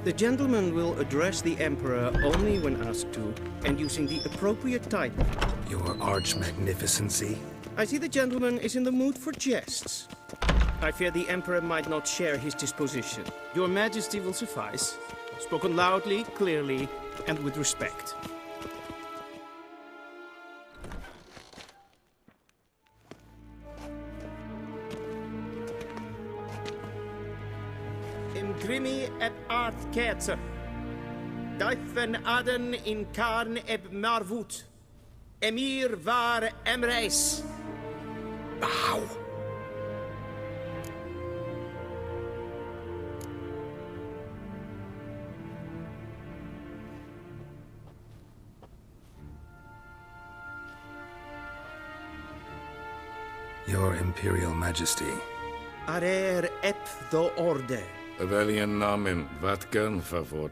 The gentleman will address the Emperor only when asked to, and using the appropriate title. Your Arch-Magnificency? I see the gentleman is in the mood for jests. I fear the Emperor might not share his disposition. Your Majesty will suffice. Spoken loudly, clearly, and with respect. Imgrimi eb art kerzer. Duifen aden in karn eb marvut. Emir var emreis. Bow! Your Imperial Majesty. Arer ep do orde. Weljen namen, wat gern favort.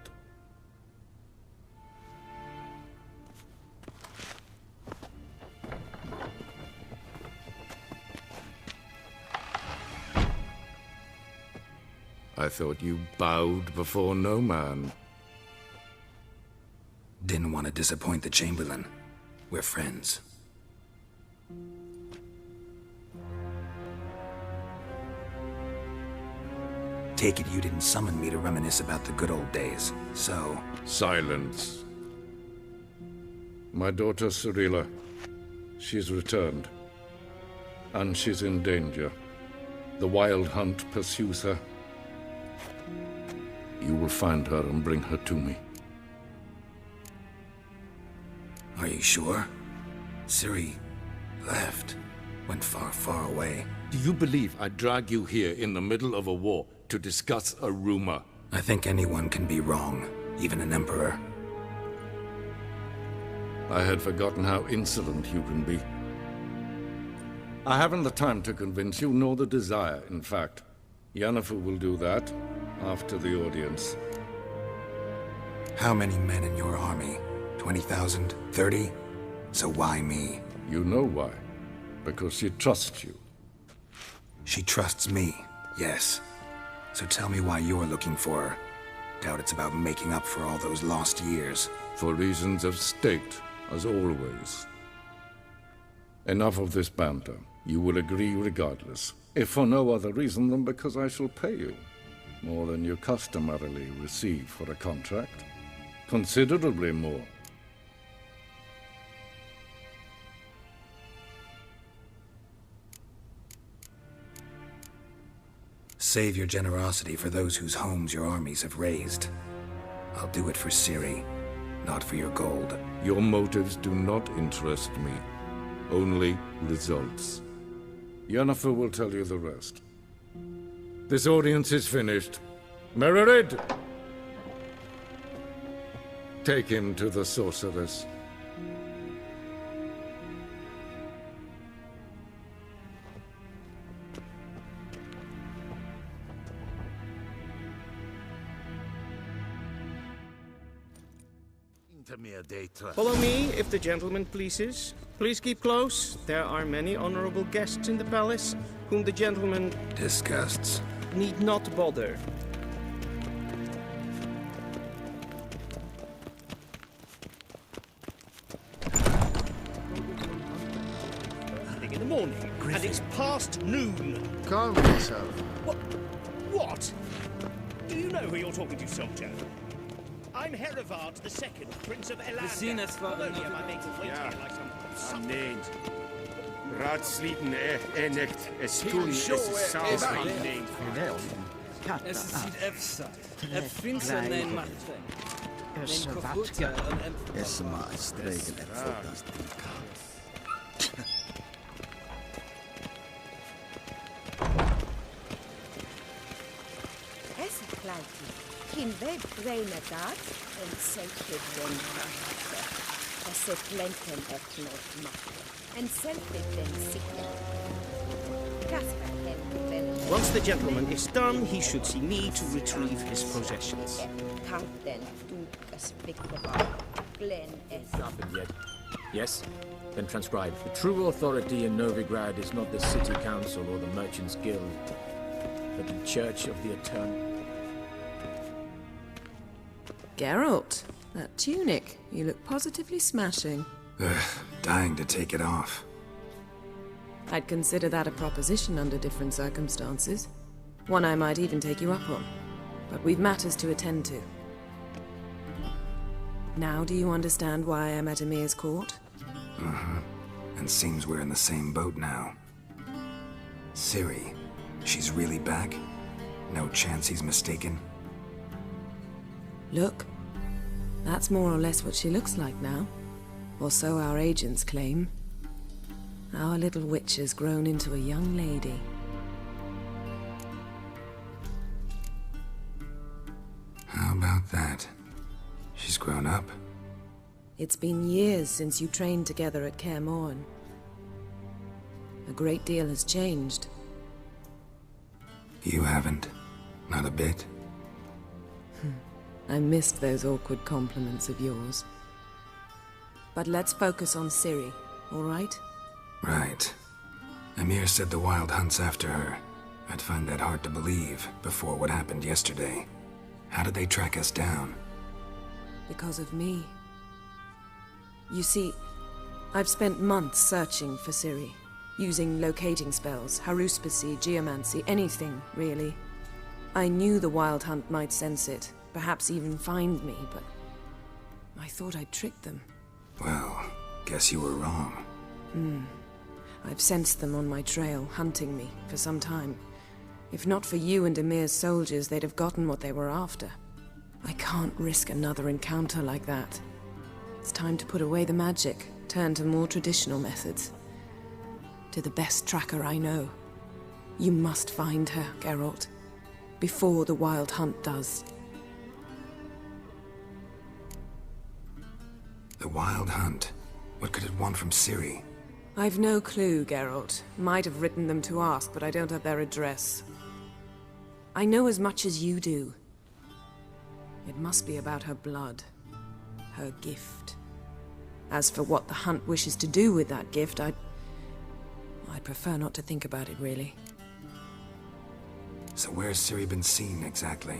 I thought you bowed before no man. Didn't want to disappoint the Chamberlain. We're friends. Take it you didn't summon me to reminisce about the good old days, so... Silence. My daughter Cirilla, she's returned. And she's in danger. The Wild Hunt pursues her. You will find her and bring her to me. Are you sure? Ciri left. Went far, far away. Do you believe I'd drag you here in the middle of a war to discuss a rumor? I think anyone can be wrong, even an emperor. I had forgotten how insolent you can be. I haven't the time to convince you, nor the desire, in fact. Yennefer will do that after the audience. How many men in your army? 20,000? 30? So why me? You know why. Because she trusts you. She trusts me, yes. So tell me why you're looking for her. Doubt it's about making up for all those lost years. For reasons of state, as always. Enough of this banter. You will agree regardless. If for no other reason than because I shall pay you. More than you customarily receive for a contract. Considerably more. Save your generosity for those whose homes your armies have razed. I'll do it for Ciri, not for your gold. Your motives do not interest me. Only results. Yennefer will tell you the rest. This audience is finished. Mererid! Take him to the sorceress. Follow me, if the gentleman pleases. Please keep close. There are many honorable guests in the palace, whom the gentleman Disgusts. need not bother. In the morning, and it's past noon. Calm yourself. What? Do you know who you're talking to, soldier? I'm Herivard II, Prince of Elander. Sinnes var Although near my native wait here like some... Nee. Raadsliden echt es tun es saus nee. Es ist sitt efsa. Finns en matte. Es vatka. Es maastregen et fantastika. Es kleidje. Geen weg reine dat en selfie den machte. Es se plenten et not machte. En selfie den sikre. Kasper hen. Once the gentleman is done, he should see me to retrieve his possessions. Kanten dukas pikkebar. Glen es. Happened yet? Yes? Then transcribe. The true authority in Novigrad is not the city council or the merchants' guild, but the Church of the Eternal. Geralt, that tunic. You look positively smashing. Ugh, dying to take it off. I'd consider that a proposition under different circumstances. One I might even take you up on. But we've matters to attend to. Now do you understand why I'm at Emir's court? Uh-huh. And seems we're in the same boat now. Ciri, she's really back? No chance he's mistaken? Look, that's more or less what she looks like now. Or so our agents claim. Our little witch has grown into a young lady. How about that? She's grown up. It's been years since you trained together at Kaer Morhen. A great deal has changed. You haven't? Not a bit? I missed those awkward compliments of yours. But let's focus on Ciri, all right? Right. Emir said the Wild Hunt's after her. I'd find that hard to believe before what happened yesterday. How did they track us down? Because of me. You see, I've spent months searching for Ciri, using locating spells, haruspicy, geomancy, anything, really. I knew the Wild Hunt might sense it, perhaps even find me, but I thought I'd tricked them. Well, guess you were wrong. I've sensed them on my trail, hunting me, for some time. If not for you and Emir's soldiers, they'd have gotten what they were after. I can't risk another encounter like that. It's time to put away the magic, turn to more traditional methods. To the best tracker I know. You must find her, Geralt. Before the Wild Hunt does. The Wild Hunt? What could it want from Ciri? I've no clue, Geralt. Might have written them to ask, but I don't have their address. I know as much as you do. It must be about her blood. Her gift. As for what the Hunt wishes to do with that gift, I'd prefer not to think about it, really. So where's Ciri been seen, exactly?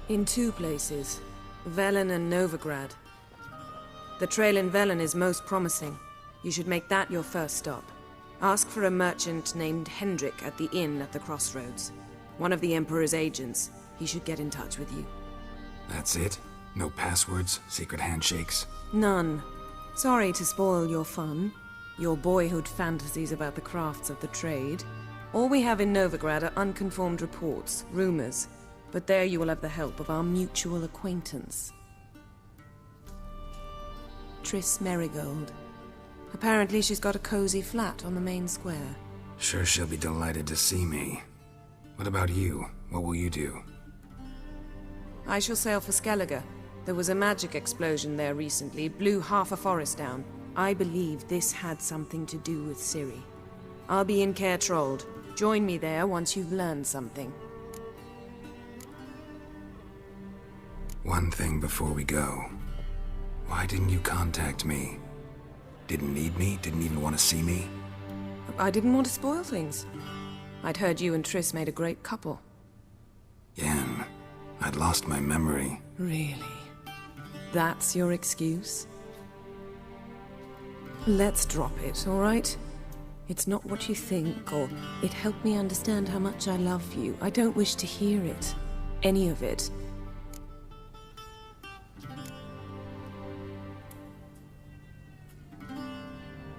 In two places. Velen and Novigrad. The trail in Velen is most promising. You should make that your first stop. Ask for a merchant named Hendrik at the inn at the crossroads. One of the Emperor's agents. He should get in touch with you. That's it? No passwords, secret handshakes? None. Sorry to spoil your fun. Your boyhood fantasies about the crafts of the trade. All we have in Novigrad are unconfirmed reports, rumors. But there you will have the help of our mutual acquaintance. Triss Merigold. Apparently she's got a cozy flat on the main square. Sure she'll be delighted to see me. What about you? What will you do? I shall sail for Skellige. There was a magic explosion there recently, blew half a forest down. I believe this had something to do with Ciri. I'll be in Caer Trolde. Join me there once you've learned something. One thing before we go. Why didn't you contact me? Didn't need me? Didn't even want to see me? I didn't want to spoil things. I'd heard you and Triss made a great couple. Yen, I'd lost my memory. Really? That's your excuse? Let's drop it, all right? It's not what you think, or it helped me understand how much I love you. I don't wish to hear it. Any of it.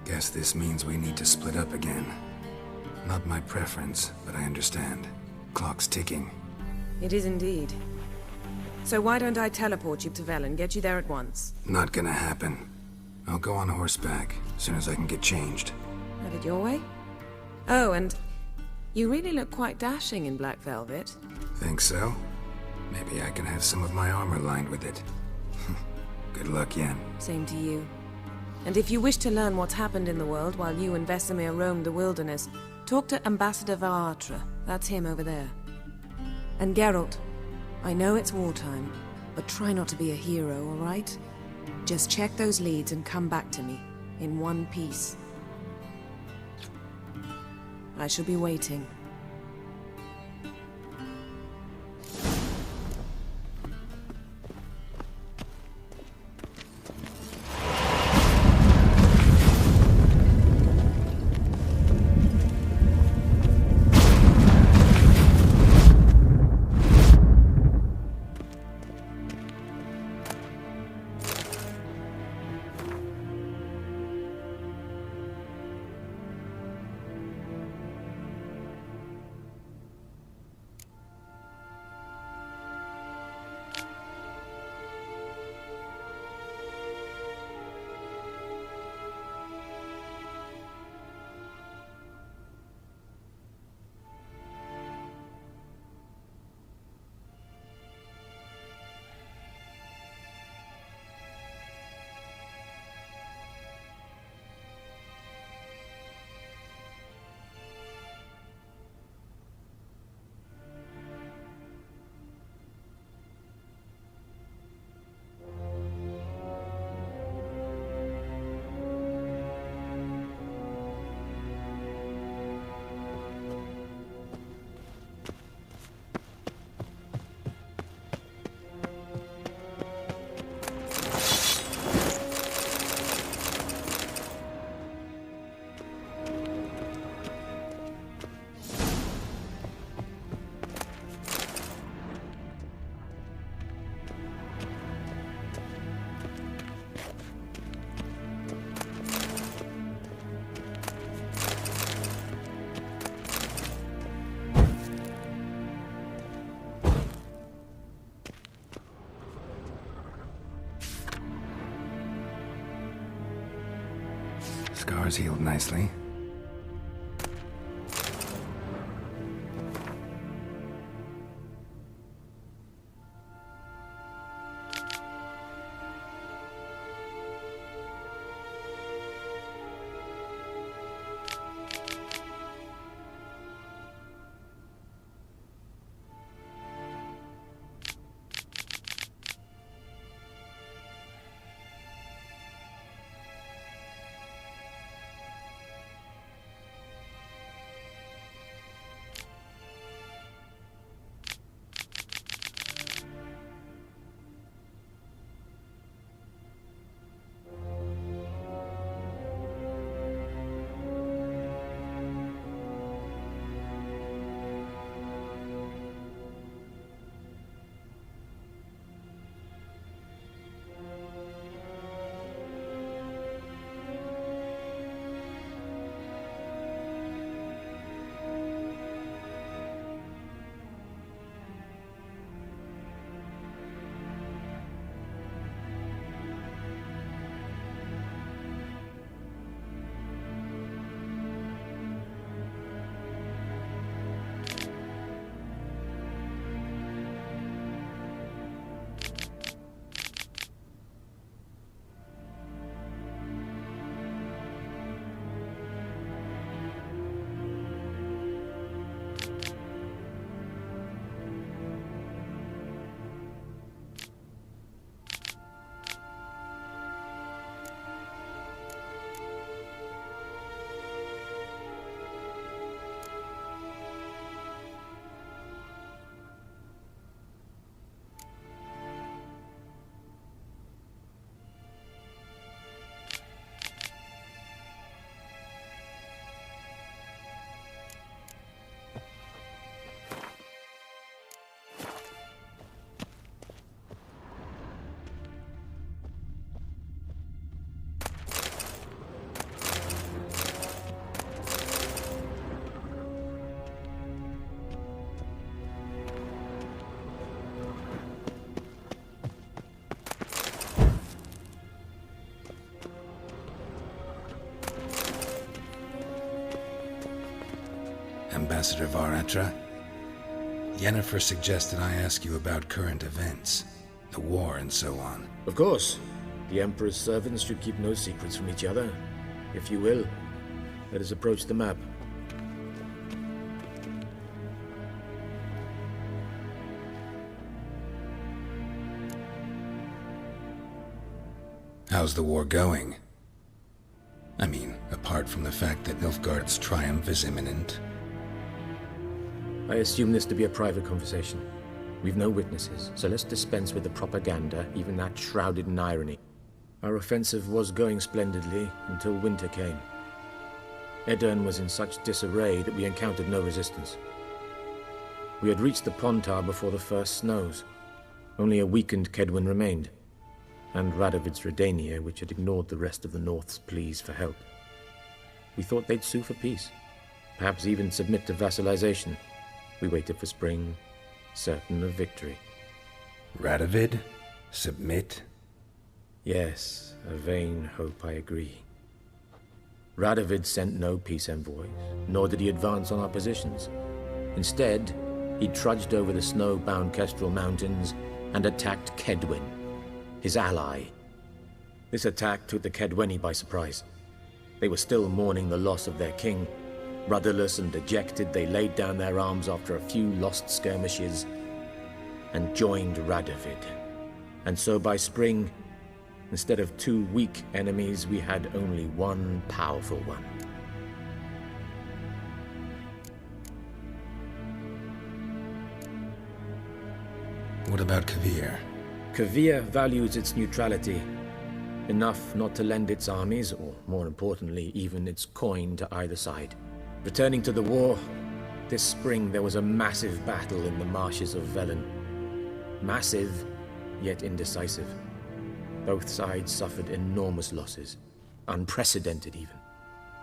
Guess this means we need to split up again. Not my preference, but I understand. Clock's ticking. It is indeed. So why don't I teleport you to Velen, get you there at once? Not gonna happen. I'll go on horseback, as soon as I can get changed. Have it your way? Oh, and you really look quite dashing in black velvet. Think so? Maybe I can have some of my armor lined with it. Good luck, Yen. Same to you. And if you wish to learn what's happened in the world while you and Vesemir roamed the wilderness, talk to Ambassador Varatra. That's him over there. And Geralt, I know it's wartime, but try not to be a hero, all right? Just check those leads and come back to me, in one piece. I shall be waiting. scars healed nicely. Ambassador Varatra, Yennefer suggested I ask you about current events, the war and so on. Of course. The Emperor's servants should keep no secrets from each other. If you will, let us approach the map. How's the war going? I mean, apart from the fact that Nilfgaard's triumph is imminent. I assume this to be a private conversation. We've no witnesses, so let's dispense with the propaganda, even that shrouded in irony. Our offensive was going splendidly until winter came. Aedirn was in such disarray that we encountered no resistance. We had reached the Pontar before the first snows. Only a weakened Kaedwen remained, and Radovid's Redania, which had ignored the rest of the North's pleas for help. We thought they'd sue for peace, perhaps even submit to vassalization. We waited for spring, certain of victory. Radovid? Submit? Yes, a vain hope, I agree. Radovid sent no peace envoys, nor did he advance on our positions. Instead, he trudged over the snow-bound Kestrel Mountains and attacked Kaedwen, his ally. This attack took the Kaedweni by surprise. They were still mourning the loss of their king. Rudderless and dejected, they laid down their arms after a few lost skirmishes and joined Radovid. And so by spring, instead of two weak enemies, we had only one powerful one. What about Kovir? Kovir values its neutrality, enough not to lend its armies, or more importantly, even its coin to either side. Returning to the war, this spring there was a massive battle in the marshes of Velen. Massive, yet indecisive. Both sides suffered enormous losses, unprecedented even.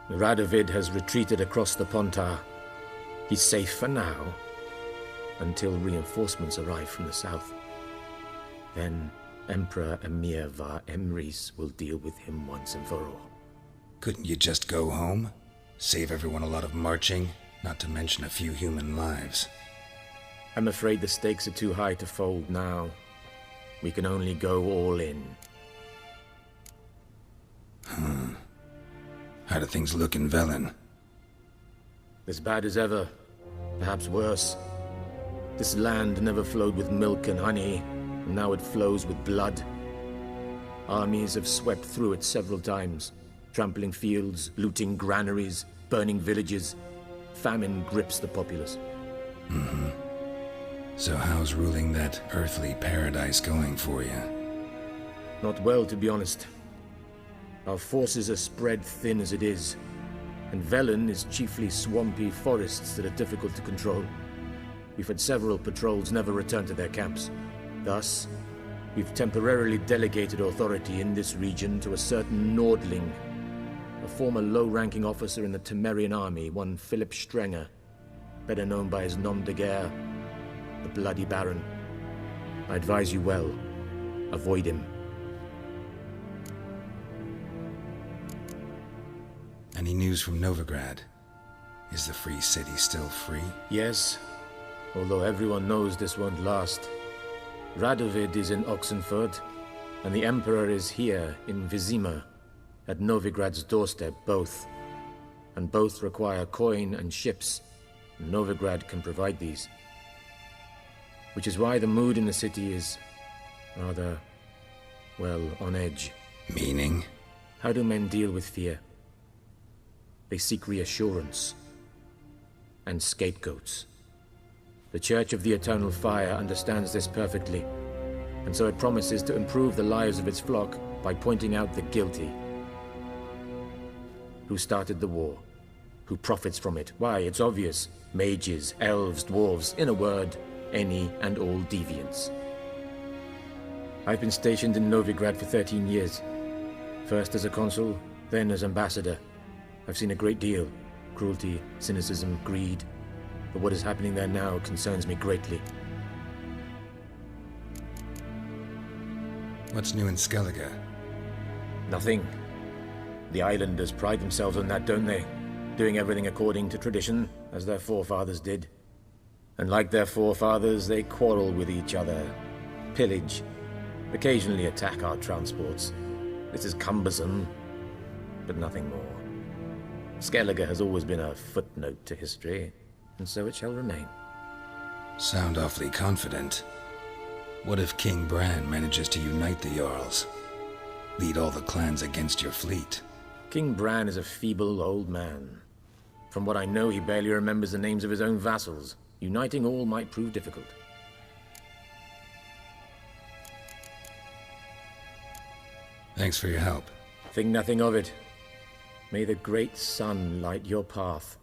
Radovid has retreated across the Pontar. He's safe for now, until reinforcements arrive from the south. Then Emperor Emhyr var Emreis will deal with him once and for all. Couldn't you just go home? Save everyone a lot of marching, not to mention a few human lives. I'm afraid the stakes are too high to fold now. We can only go all in. How do things look in Velen? As bad as ever, perhaps worse. This land never flowed with milk and honey, and now it flows with blood. Armies have swept through it several times, trampling fields, looting granaries, burning villages. Famine grips the populace. So how's ruling that earthly paradise going for you? Not well, to be honest. Our forces are spread thin as it is, and Velen is chiefly swampy forests that are difficult to control. We've had several patrols never return to their camps. Thus, we've temporarily delegated authority in this region to a certain Nordling, a former low-ranking officer in the Temerian army, one Philip Strenger, better known by his nom de guerre, the Bloody Baron. I advise you well. Avoid him. Any news from Novigrad? Is the Free City still free? Yes, although everyone knows this won't last. Radovid is in Oxenfurt, and the Emperor is here in Vizima, at Novigrad's doorstep, both. And both require coin and ships. Novigrad can provide these. Which is why the mood in the city is rather, well, on edge. Meaning? How do men deal with fear? They seek reassurance and scapegoats. The Church of the Eternal Fire understands this perfectly, and so it promises to improve the lives of its flock by pointing out the guilty. Who started the war? Who profits from it? Why, it's obvious. Mages, elves, dwarves, in a word, any and all deviants. I've been stationed in Novigrad for 13 years. First as a consul, then as ambassador. I've seen a great deal. Cruelty, cynicism, greed. But what is happening there now concerns me greatly. What's new in Skellige? Nothing. The islanders pride themselves on that, don't they? Doing everything according to tradition, as their forefathers did. And like their forefathers, they quarrel with each other, pillage, occasionally attack our transports. This is cumbersome, but nothing more. Skellige has always been a footnote to history, and so it shall remain. Sound awfully confident. What if King Bran manages to unite the Jarls? Lead all the clans against your fleet? King Bran is a feeble old man. From what I know, he barely remembers the names of his own vassals. Uniting all might prove difficult. Thanks for your help. Think nothing of it. May the great sun light your path.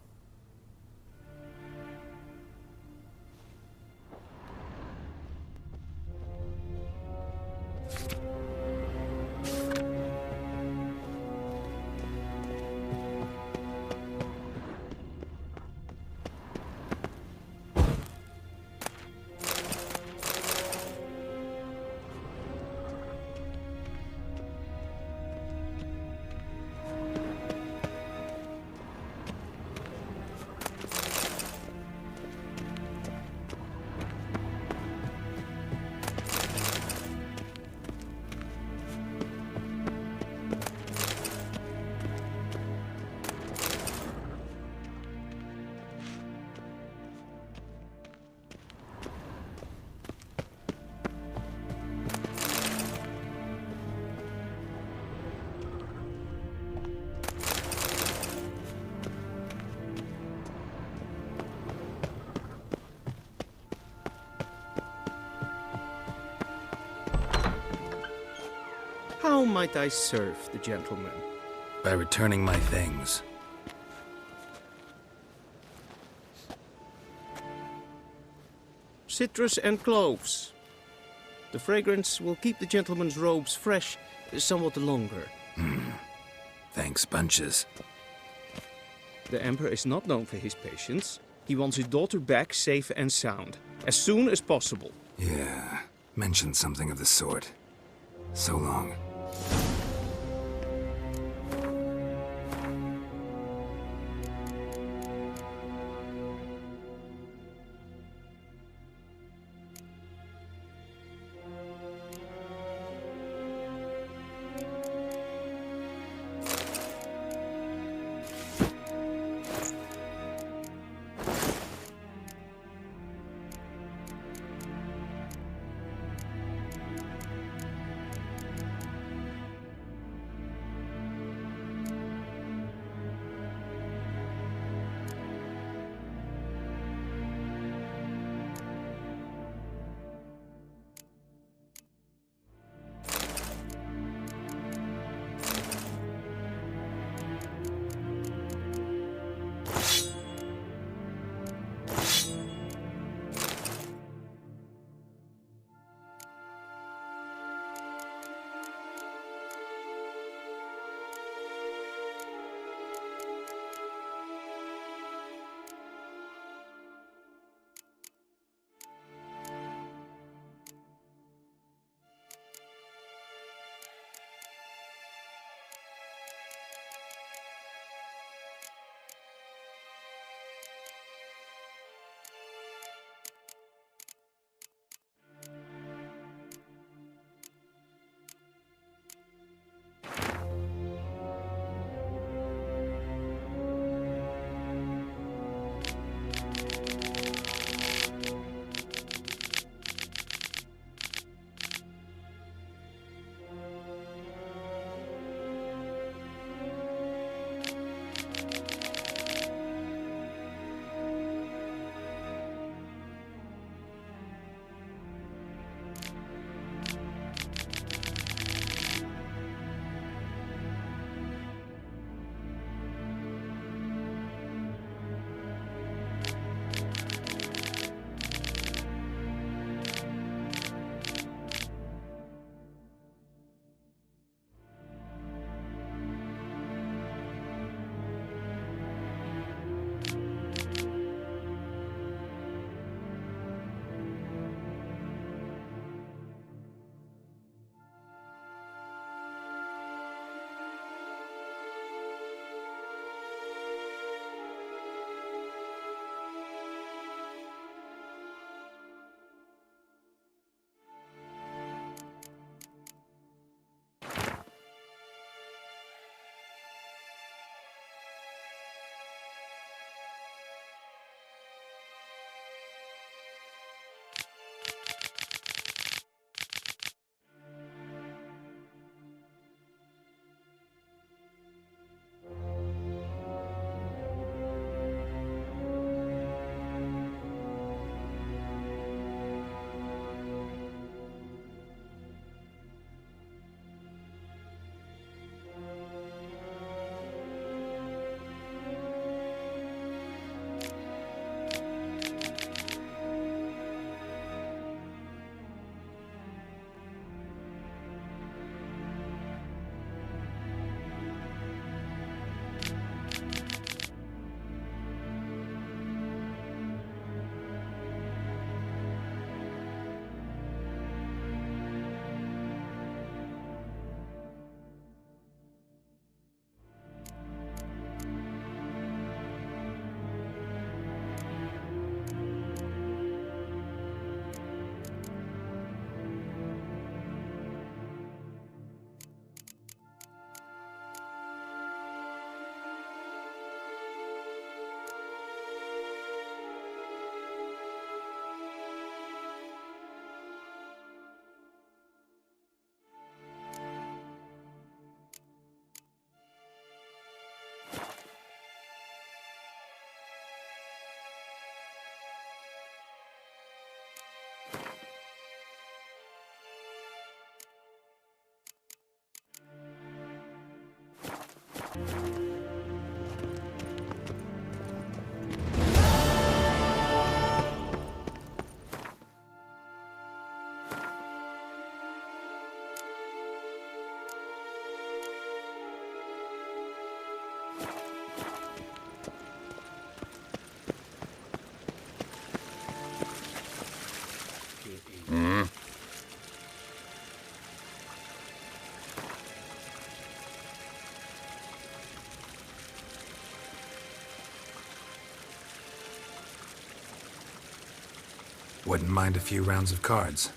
How might I serve the gentleman? By returning my things. Citrus and cloves. The fragrance will keep the gentleman's robes fresh somewhat longer. Thanks, bunches. The Emperor is not known for his patience. He wants his daughter back safe and sound, as soon as possible. Yeah, mentioned something of the sort. So long. Wouldn't mind a few rounds of cards.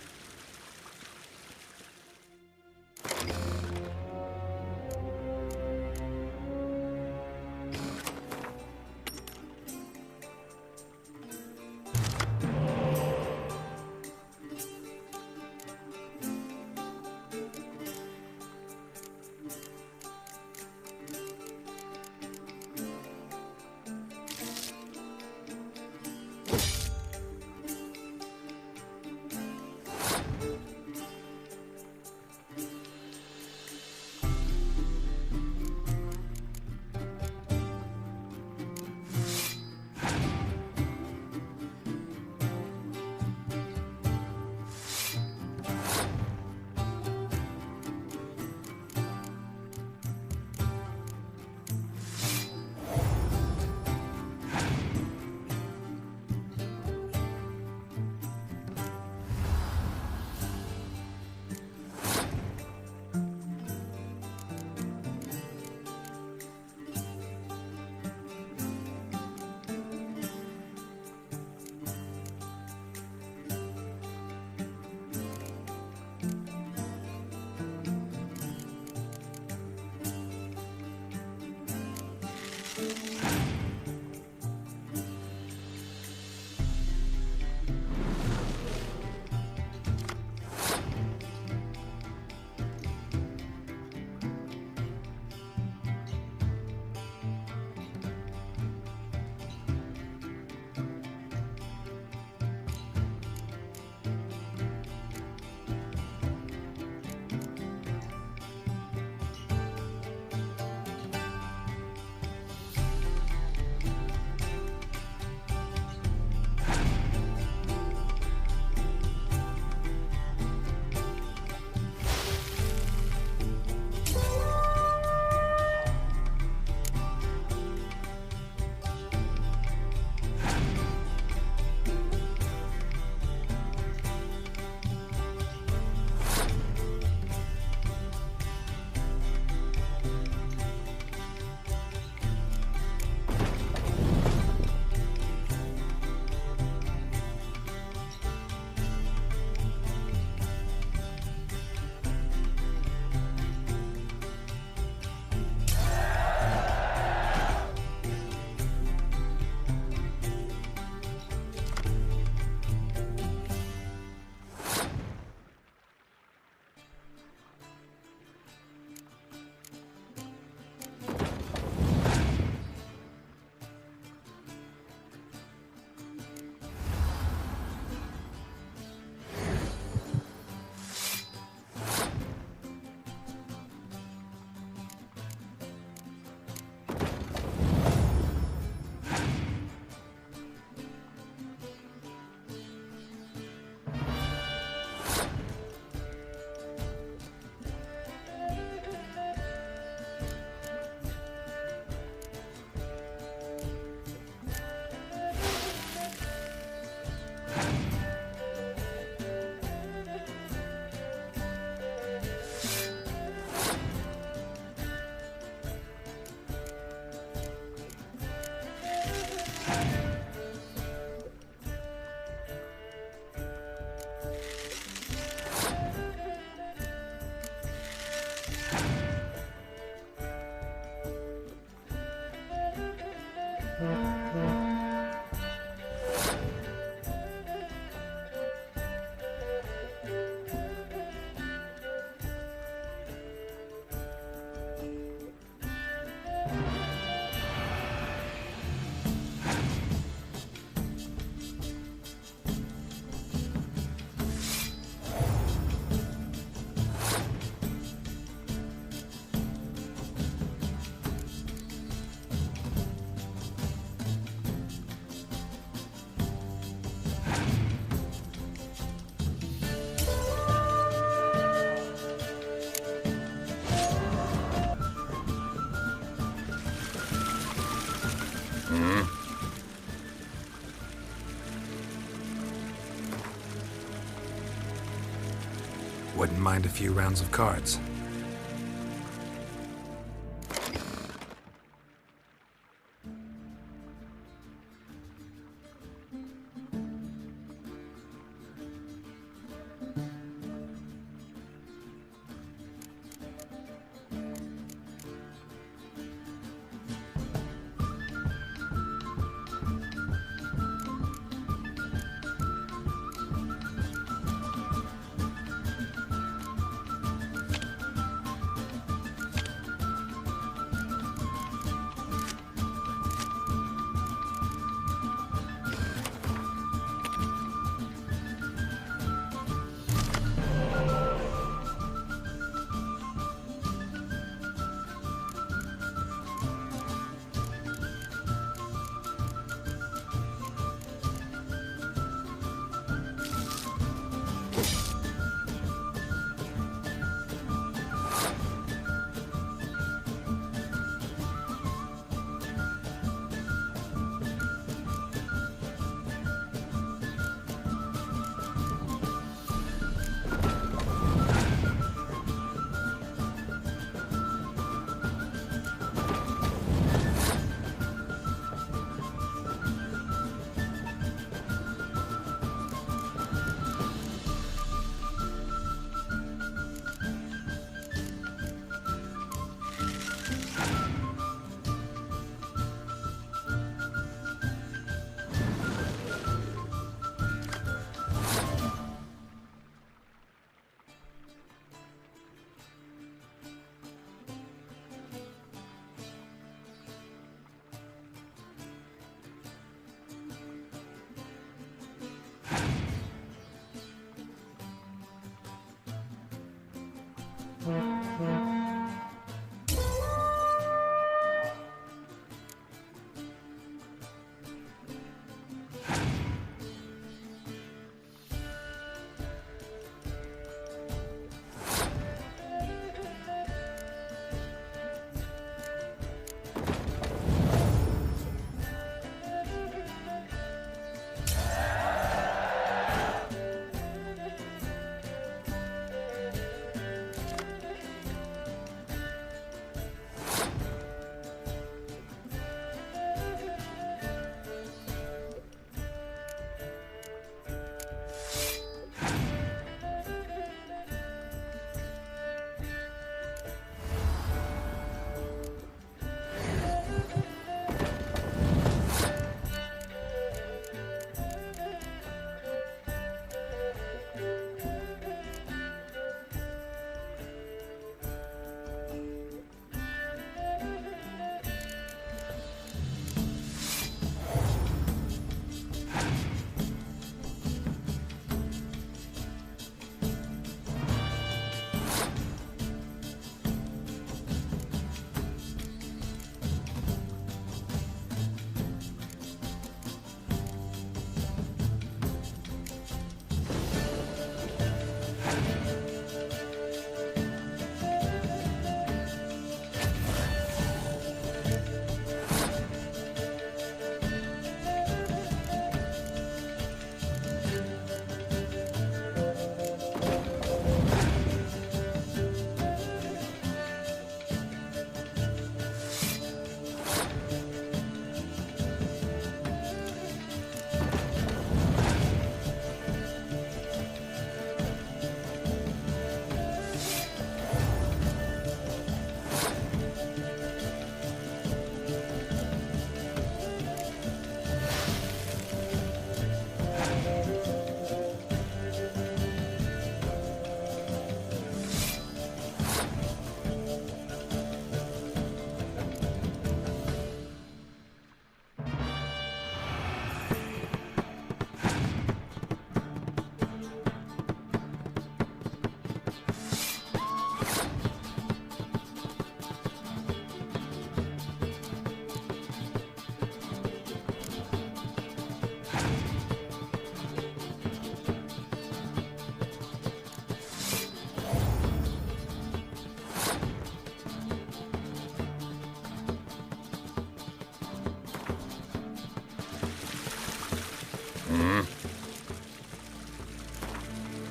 Wouldn't mind a few rounds of cards.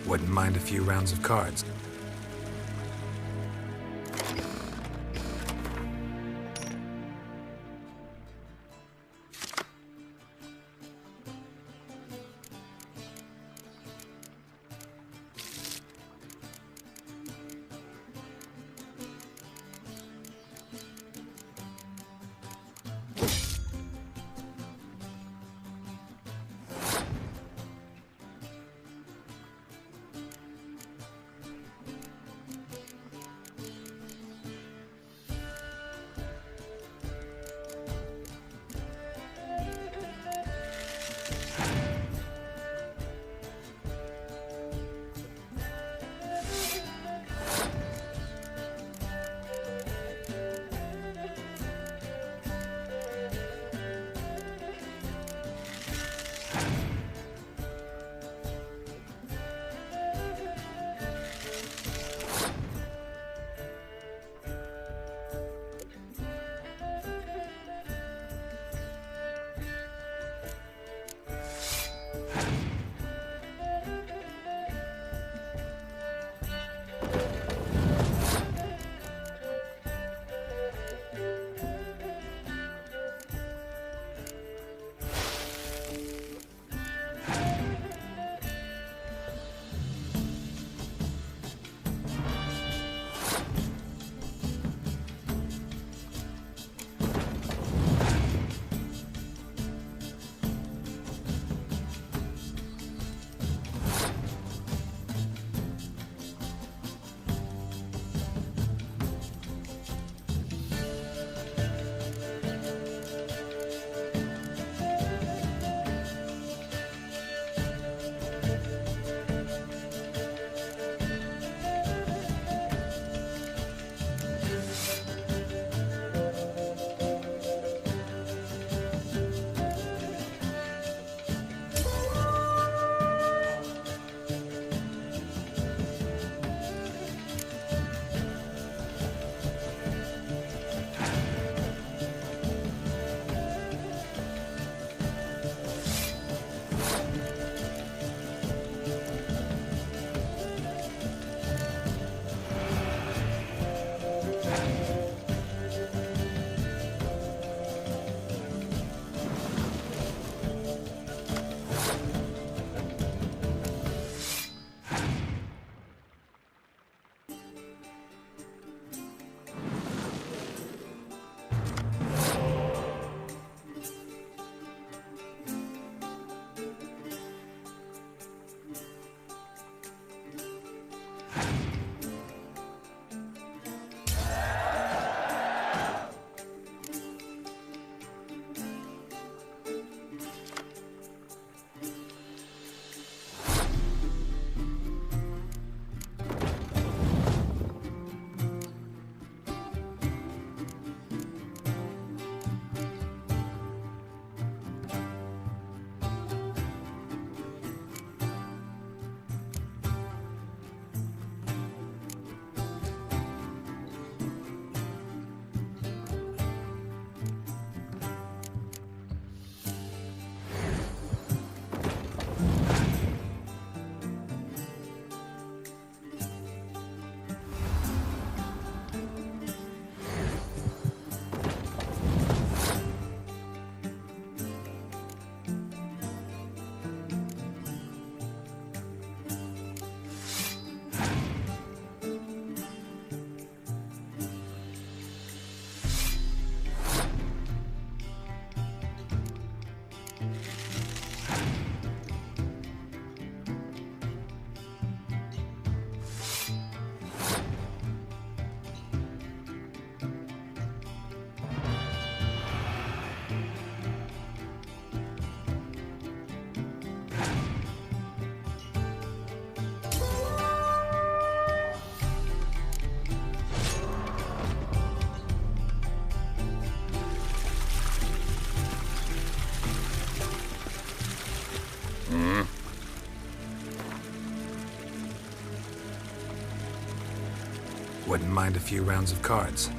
Wouldn't mind a few rounds of cards. Wouldn't mind a few rounds of cards.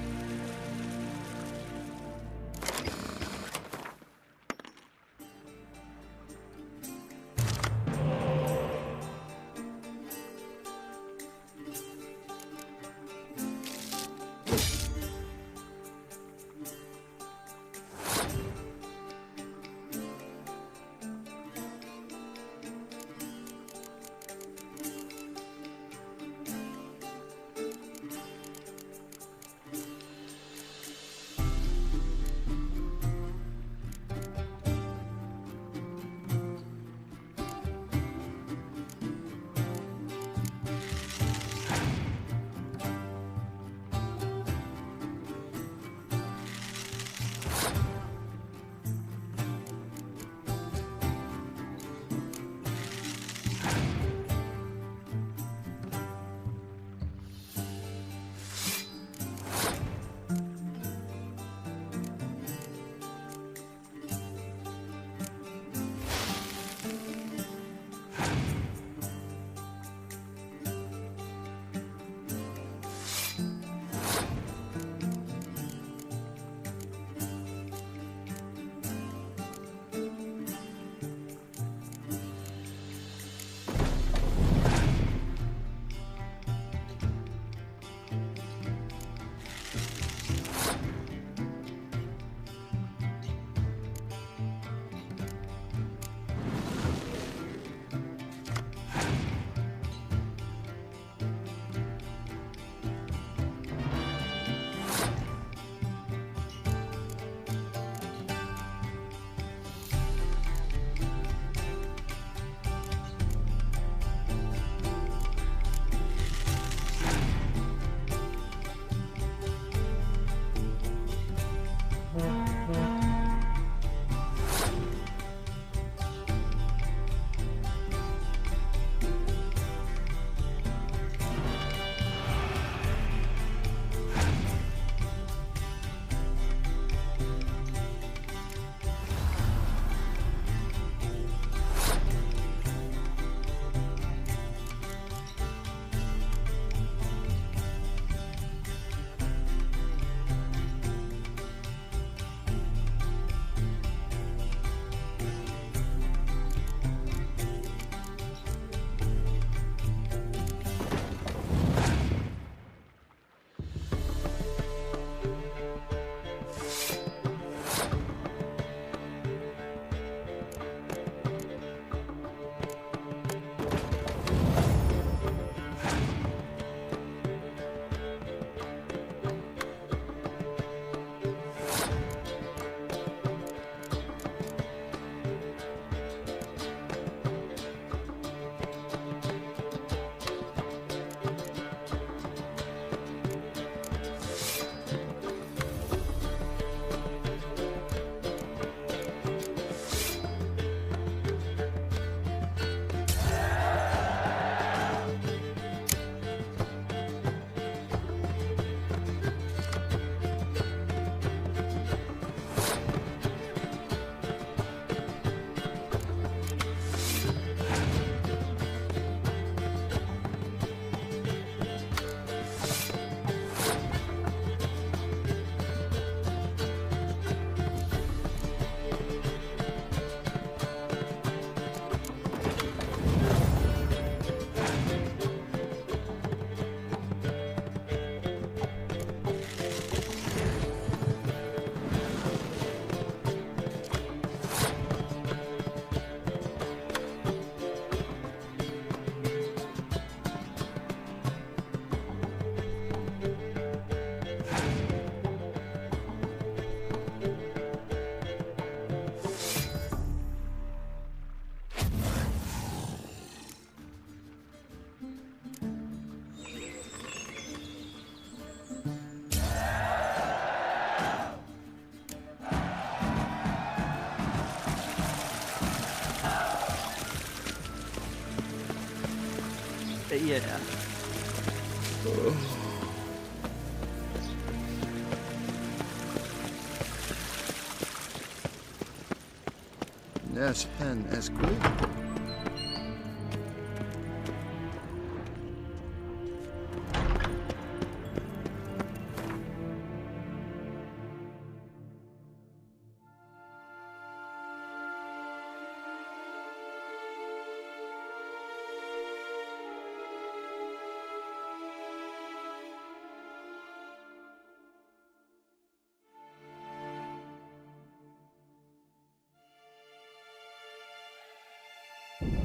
Yeah. Yes, pen is good.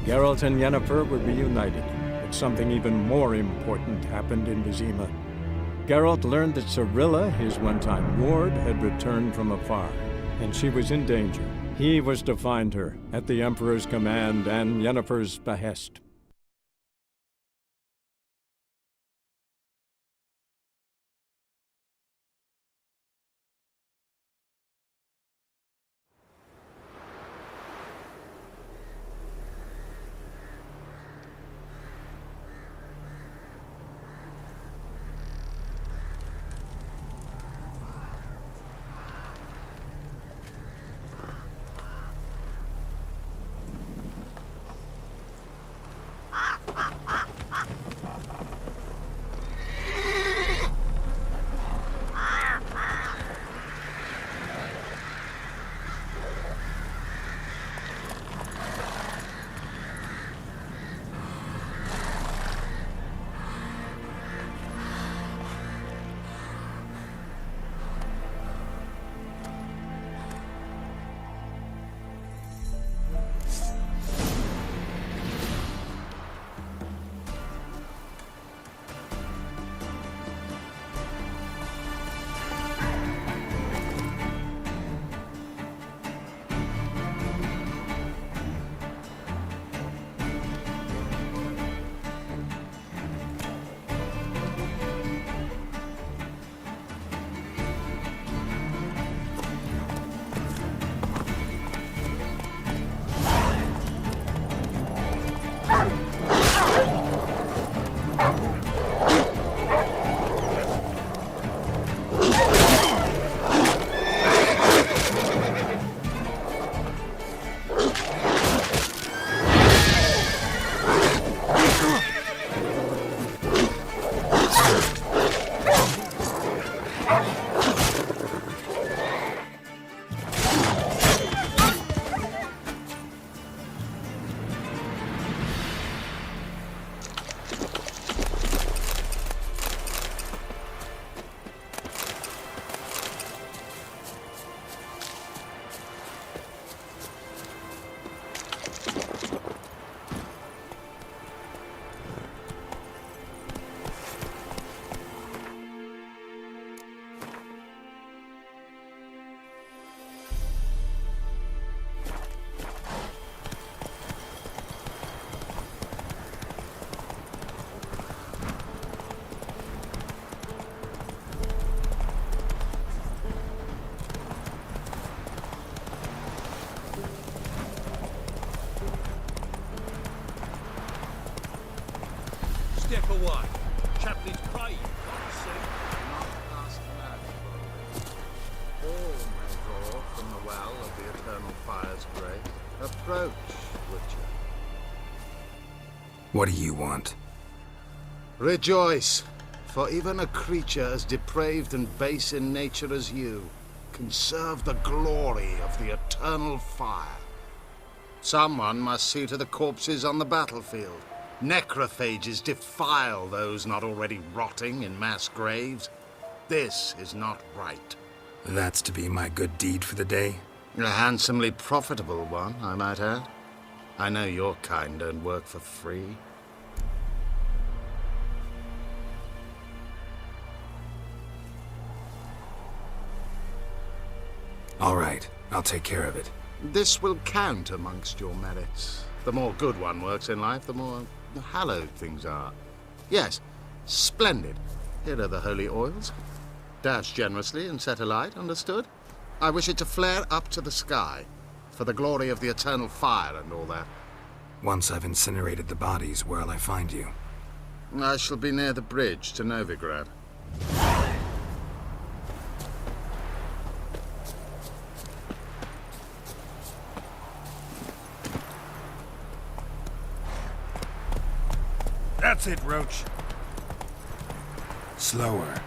Geralt and Yennefer were reunited, but something even more important happened in Vizima. Geralt learned that Cirilla, his one-time ward, had returned from afar, and she was in danger. He was to find her, at the Emperor's command and Yennefer's behest. Step away. Chaplain's praying, God's sake. Not ask now, all may draw from the well of the Eternal Fire's grave. Approach, Witcher. What do you want? Rejoice, for even a creature as depraved and base in nature as you can serve the glory of the Eternal Fire. Someone must see to the corpses on the battlefield. Necrophages defile those not already rotting in mass graves. This is not right. That's to be my good deed for the day? A handsomely profitable one, I might add. I know your kind don't work for free. All right, I'll take care of it. This will count amongst your merits. The more good one works in life, the more hallowed things are. Yes, splendid. Here are the holy oils. Dash generously and set alight, understood? I wish it to flare up to the sky, for the glory of the Eternal Fire and all that. Once I've incinerated the bodies, where'll I find you? I shall be near the bridge to Novigrad. That's it, Roach. Slower.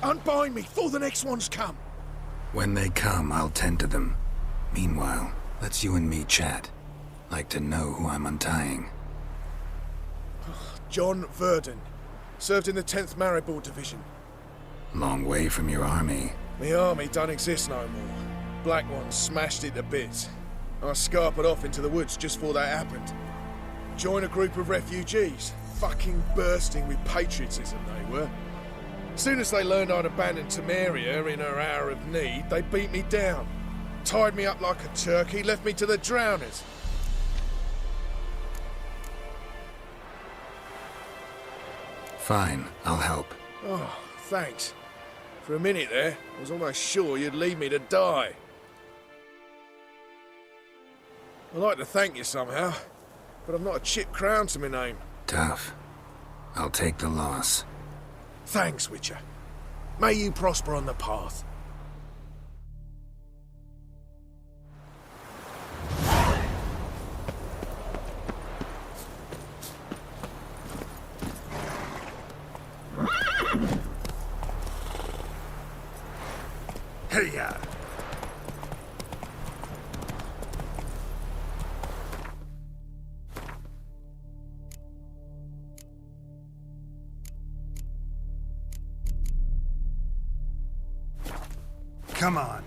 Unbind me before the next ones come. When they come, I'll tend to them. Meanwhile, let's you and me chat. Like to know who I'm untying. John Verdon. Served in the 10th Maribor Division. Long way from your army. The army don't exist no more. Black Ones smashed it to bits. I scarpered off into the woods just before that happened. Joined a group of refugees. Fucking bursting with patriotism they were. As soon as they learned I'd abandoned Temeria in her hour of need, they beat me down. Tied me up like a turkey, left me to the drowners. Fine, I'll help. Oh, thanks. For a minute there, I was almost sure you'd leave me to die. I'd like to thank you somehow, but I've not a chip crown to my name. Tough. I'll take the loss. Thanks, Witcher. May you prosper on the path. Hey-ya! Come on.